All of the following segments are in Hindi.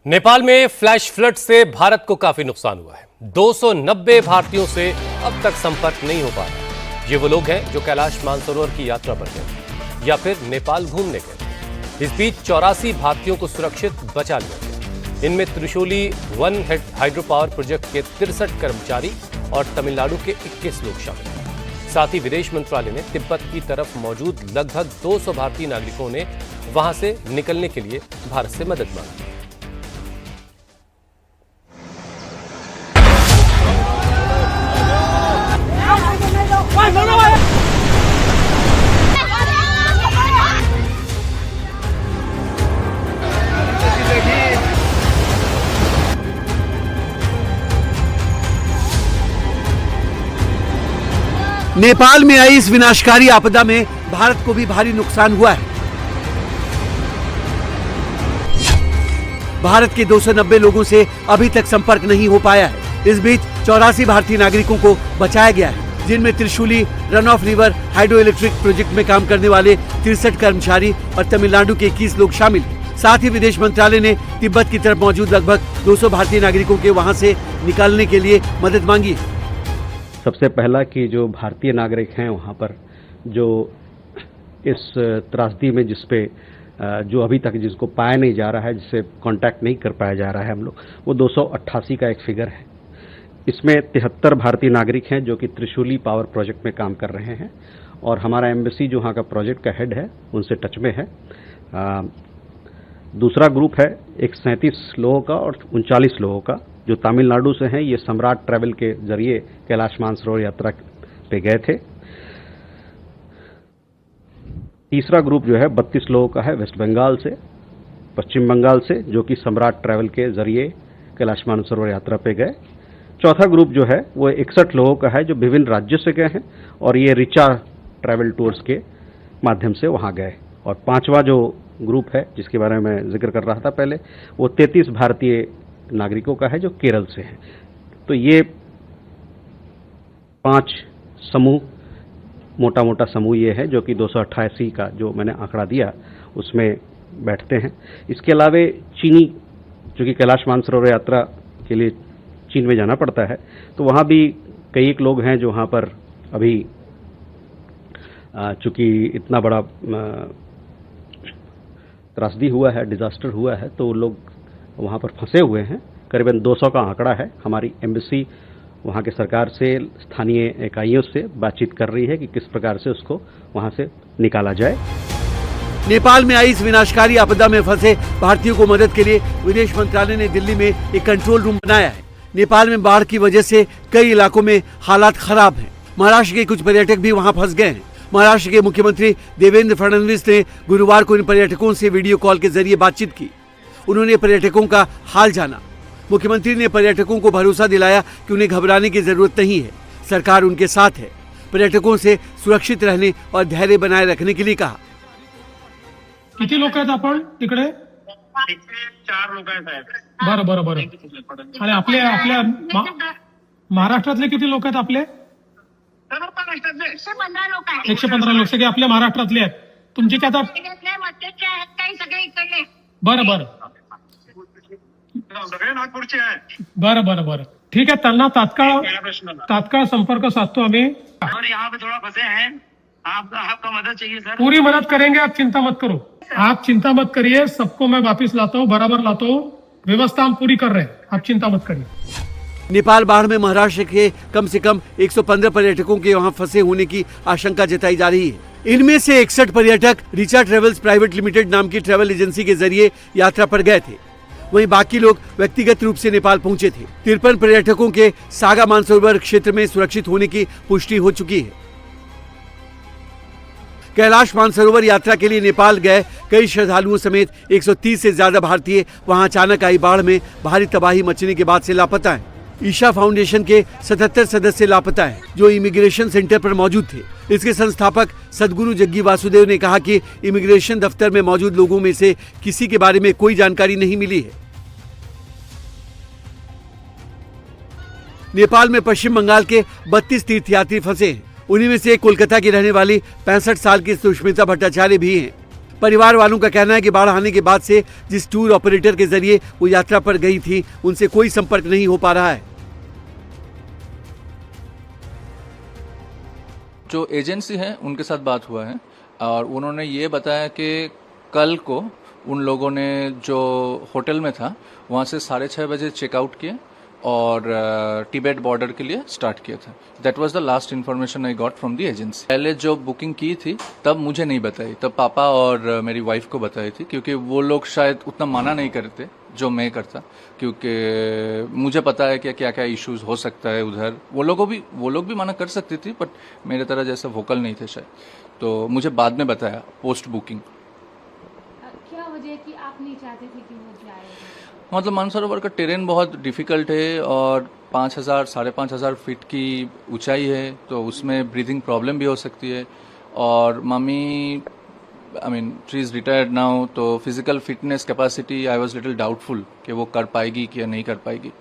नेपाल में फ्लैश फ्लड से भारत को काफी नुकसान हुआ है। 290 भारतीयों से अब तक संपर्क नहीं हो पा रहा। ये वो लोग हैं जो कैलाश मानसरोवर की यात्रा पर गए या फिर नेपाल घूमने गए। इस बीच 84 भारतीयों को सुरक्षित बचा लिया गया। इनमें Trishuli one hydro power project के 63 कर्मचारी और तमिलनाडु के 21 लोग शामिल हैं। साथ ही विदेश मंत्रालय ने तिब्बत की तरफ मौजूद लगभग 200 भारतीय नागरिकों ने वहां से निकलने के लिए भारत से मदद मांगी। नेपाल में आई इस विनाशकारी आपदा में भारत को भी भारी नुकसान हुआ है। भारत के 290 लोगों से अभी तक संपर्क नहीं हो पाया है। इस बीच 84 भारतीय नागरिकों को बचाया गया है, जिनमें Trishuli run of river hydro electric project में काम करने वाले 63 कर्मचारी और तमिलनाडु के 21 लोग शामिल हैं। साथ ही विदेश मंत्रालय ने तिब्बत की तरफ मौजूद लगभग 200 भारतीय नागरिकों के वहां से निकालने के लिए मदद मांगी है। सबसे पहला कि जो भारतीय नागरिक हैं वहाँ पर जो इस त्रासदी में जो अभी तक जिसको पाया नहीं जा रहा है, जिससे कांटेक्ट नहीं कर पाया जा रहा है हम लोग, वो 288 का एक फिगर है। इसमें 73 भारतीय नागरिक हैं जो कि त्रिशूली पावर प्रोजेक्ट में काम कर रहे हैं और हमारा एम्बेसी जो वहाँ का प्रोजेक्ट का हेड है उनसे टच में है। दूसरा ग्रुप है एक 37 लोगों का और 39 लोगों का जो तमिलनाडु से हैं। ये सम्राट ट्रैवल के जरिए कैलाश मानसरोवर यात्रा पे गए थे। तीसरा ग्रुप जो है 32 लोगों का है वेस्ट बंगाल से, पश्चिम बंगाल से, जो कि सम्राट ट्रैवल के जरिए कैलाश मानसरोवर यात्रा पे गए। चौथा ग्रुप जो है वो 61 लोगों का है जो विभिन्न राज्यों से गए हैं और ये रिचा ट्रैवल टूर्स के माध्यम से वहाँ गए। और पांचवा जो ग्रुप है जिसके बारे में मैं जिक्र कर रहा था पहले, वो 33 भारतीय नागरिकों का है जो केरल से है। तो ये 5 समूह, मोटा मोटा समूह ये है जो कि 288 का जो मैंने आंकड़ा दिया उसमें बैठते हैं। इसके अलावा चीनी, जो कि कैलाश मानसरोवर यात्रा के लिए चीन में जाना पड़ता है, तो वहाँ भी कई एक लोग हैं जो वहाँ पर अभी चूँकि इतना बड़ा त्रासदी हुआ है, डिजास्टर हुआ है, तो लोग वहाँ पर फंसे हुए हैं। करीबन 200 का आंकड़ा है। हमारी एम्बेसी वहाँ के सरकार से, स्थानीय इकाइयों से बातचीत कर रही है कि किस प्रकार से उसको वहाँ से निकाला जाए। नेपाल में आई इस विनाशकारी आपदा में फंसे भारतीयों को मदद के लिए विदेश मंत्रालय ने दिल्ली में एक कंट्रोल रूम बनाया है। नेपाल में बाढ़ की वजह से कई इलाकों में हालात खराब हैं। महाराष्ट्र के कुछ पर्यटक भी वहाँ फंस गए हैं। महाराष्ट्र के मुख्यमंत्री देवेंद्र फडणवीस ने गुरुवार को इन पर्यटकों से वीडियो कॉल के जरिए बातचीत की। उन्होंने पर्यटकों का हाल जाना। मुख्यमंत्री ने पर्यटकों को भरोसा दिलाया कि उन्हें घबराने की जरूरत नहीं है, सरकार उनके साथ है। पर्यटकों से सुरक्षित रहने और धैर्य बनाए रखने के लिए कहा। किती लोक आहेत आपण तिकडे? 4 लोक आहेत साहेब. बरं बरं बरं. आणि आपल्या महाराष्ट्रातले किती लोक आहेत आपले? सर्व महाराष्ट्रातले 115 लोक आहेत. 115 लोक सगळे आपल्या महाराष्ट्रातले आहेत. तुमचे काय आता? काही सगळे इकडले. बरं बरं. सगळे नागपूरचे आहेत. बरं बरं बरं. ठीक है, त्यांना तात्काळ संपर्क साधतो आम्ही। और यहाँ पे थोड़ा फंसे हैं, आपका मदद चाहिए सर। पूरी मदद करेंगे, आप चिंता मत करो। आप चिंता मत करिए, सबको मैं वापिस लाता हूँ, बराबर लाता हूँ। व्यवस्था हम पूरी कर रहे हैं, आप चिंता मत करिए। नेपाल बाढ़ में महाराष्ट्र के कम से कम 115 पर्यटकों के वहां फंसे होने की आशंका जताई जा रही है। इनमें से 61 पर्यटक रिचा ट्रेवल्स प्राइवेट लिमिटेड नाम की ट्रैवल एजेंसी के जरिए यात्रा पर गए थे। वहीं बाकी लोग व्यक्तिगत रूप से नेपाल पहुंचे थे। 53 पर्यटकों के सागा मानसरोवर क्षेत्र में सुरक्षित होने की पुष्टि हो चुकी है। कैलाश मानसरोवर यात्रा के लिए नेपाल गए कई श्रद्धालुओं समेत 130 से ज्यादा भारतीय वहां अचानक आई बाढ़ में भारी तबाही मचने के बाद से लापता हैं। ईशा फाउंडेशन के 77 सदस्य लापता हैं, जो इमिग्रेशन सेंटर पर मौजूद थे। इसके संस्थापक सदगुरु जग्गी वासुदेव ने कहा कि इमिग्रेशन दफ्तर में मौजूद लोगों में से किसी के बारे में कोई जानकारी नहीं मिली है। नेपाल में पश्चिम बंगाल के 32 तीर्थयात्री फंसे हैं। उन्हीं में से कोलकाता की रहने वाली 65 साल की सुष्मिता भट्टाचार्य भी हैं। परिवार वालों का कहना है कि बाढ़ आने के बाद से जिस टूर ऑपरेटर के जरिए वो यात्रा पर गई थी, उनसे कोई संपर्क नहीं हो पा रहा है। जो एजेंसी है उनके साथ बात हुआ है और उन्होंने ये बताया कि कल को उन लोगों ने जो होटल में था वहाँ से 6:30 बजे चेकआउट किए और तिब्बत बॉर्डर के लिए स्टार्ट किया था। That was the last information I got from the agency. पहले जो बुकिंग की थी तब मुझे नहीं बताई, तब पापा और मेरी वाइफ को बताई थी, क्योंकि वो लोग शायद उतना माना नहीं करते जो मैं करता, क्योंकि मुझे पता है कि क्या क्या इश्यूज हो सकता है उधर। वो लोग भी मना कर सकती थी, बट मेरे तरह जैसा वोकल नहीं थे शायद, तो मुझे बाद में बताया पोस्ट बुकिंग। क्या वजह कि आप नहीं चाहते थे कि वो जाए? मतलब मानसरोवर का टेरेन बहुत डिफिकल्ट है और 5,000 5,500 फीट की ऊंचाई है, तो उसमें ब्रीदिंग प्रॉब्लम भी हो सकती है। और mummy she is retired now, तो physical fitness capacity I was little doubtful कि वो कर पाएगी कि नहीं कर पाएगी,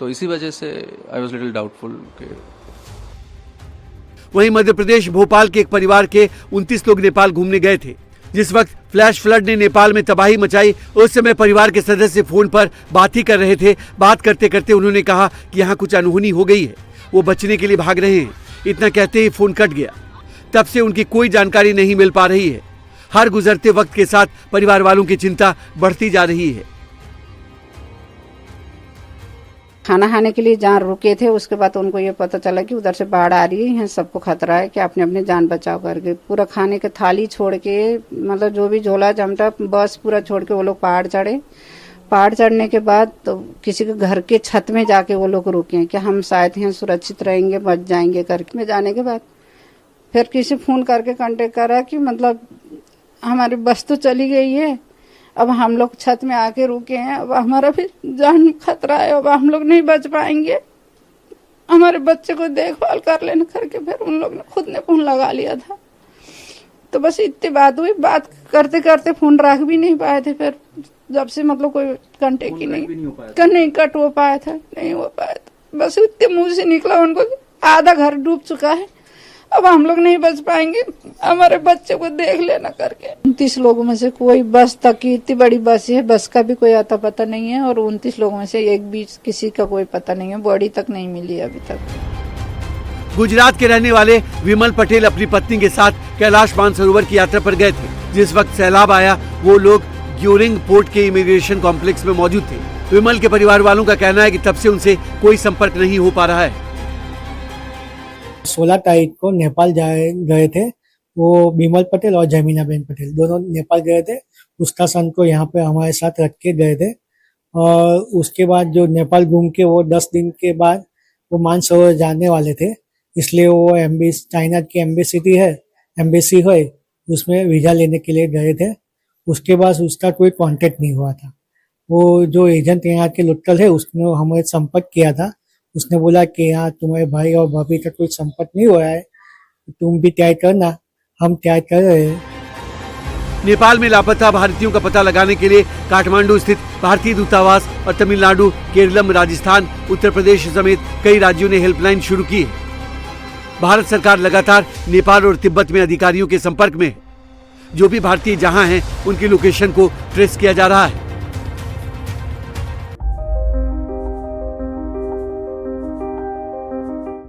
तो इसी वजह से आई वाज लिटिल डाउटफुल कि। वहीं मध्य प्रदेश भोपाल के एक परिवार के 29 लोग नेपाल घूमने गए थे। जिस वक्त फ्लैश फ्लड ने नेपाल में तबाही मचाई, उस समय परिवार के सदस्य फोन पर बात ही कर रहे थे। बात करते करते उन्होंने कहा कि यहाँ कुछ अनहोनी हो गई है, वो बचने के लिए भाग रहे हैं। इतना कहते ही फोन कट गया। तब से उनकी कोई जानकारी नहीं मिल पा रही है। हर गुजरते वक्त के साथ परिवार वालों की चिंता बढ़ती जा रही है। खाना खाने के लिए जहाँ रुके थे, उसके बाद उनको ये पता चला कि उधर से बाढ़ आ रही है, सबको खतरा है, कि अपने अपने जान बचाव करके पूरा खाने के थाली छोड़ के, मतलब जो भी झोला जमटा बस पूरा छोड़ के वो लोग पहाड़ चढ़े। पहाड़ चढ़ने के बाद तो किसी के घर के छत में जाके वो लोग रुके कि हम शायद यहाँ सुरक्षित रहेंगे, बच जाएंगे करके। में जाने के बाद फिर किसी फोन करके कांटेक्ट करा कि मतलब हमारी बस तो चली गई है, अब हम लोग छत में आके रुके हैं, अब हमारा भी जान खतरा है, अब हम लोग नहीं बच पाएंगे, हमारे बच्चे को देखभाल कर लेना करके फिर उन लोग ने खुद ने फोन लगा लिया था। तो बस इतनी बात हुई। बात करते करते फोन रख भी नहीं पाए थे। फिर जब से मतलब कोई कांटेक्ट ही नहीं कट हो पाया था, नहीं हो पाया था। बस इतने मुंह से निकला उनको आधा घर डूब चुका है, अब हम लोग नहीं बच पाएंगे, हमारे बच्चे को देख लेना करके। 29 लोगों में से कोई बस तक की, इतनी बड़ी बस है, बस का भी कोई आता पता नहीं है, और 29 लोगों में से एक भी किसी का कोई पता नहीं है, बॉडी तक नहीं मिली अभी तक। गुजरात के रहने वाले विमल पटेल अपनी पत्नी के साथ कैलाश मानसरोवर की यात्रा पर गए थे। जिस वक्त सैलाब आया, वो लोग ग्योरिंग पोर्ट के इमिग्रेशन कॉम्प्लेक्स में मौजूद थे। विमल के परिवार वालों का कहना है कि तब से उनसे कोई संपर्क नहीं हो पा रहा है। 16 तारीख को नेपाल गए थे वो बिमल पटेल और जमीना बेन पटेल, दोनों नेपाल गए थे। उसका सन को यहाँ पे हमारे साथ रख के गए थे, और उसके बाद जो नेपाल घूम के वो 10 दिन के बाद वो मानसरोवर जाने वाले थे, इसलिए वो चाइना की एम्बेसी है, उसमें वीजा लेने के लिए गए थे। उसके बाद उसका कोई कांटेक्ट नहीं हुआ था। वो जो एजेंट यहाँ के लोकल है उसने हमें संपर्क किया था। उसने बोला कि यहाँ तुम्हारे भाई और भाभी का कोई संपर्क नहीं हो रहा है, तुम भी तय करना, हम तय कर रहे हैं। नेपाल में लापता भारतीयों का पता लगाने के लिए काठमांडू स्थित भारतीय दूतावास और तमिलनाडु, केरलम, राजस्थान, उत्तर प्रदेश समेत कई राज्यों ने हेल्पलाइन शुरू की है। भारत सरकार लगातार नेपाल और तिब्बत में अधिकारियों के संपर्क में है। जो भी भारतीय जहां हैं, उनकी लोकेशन को ट्रेस किया जा रहा है।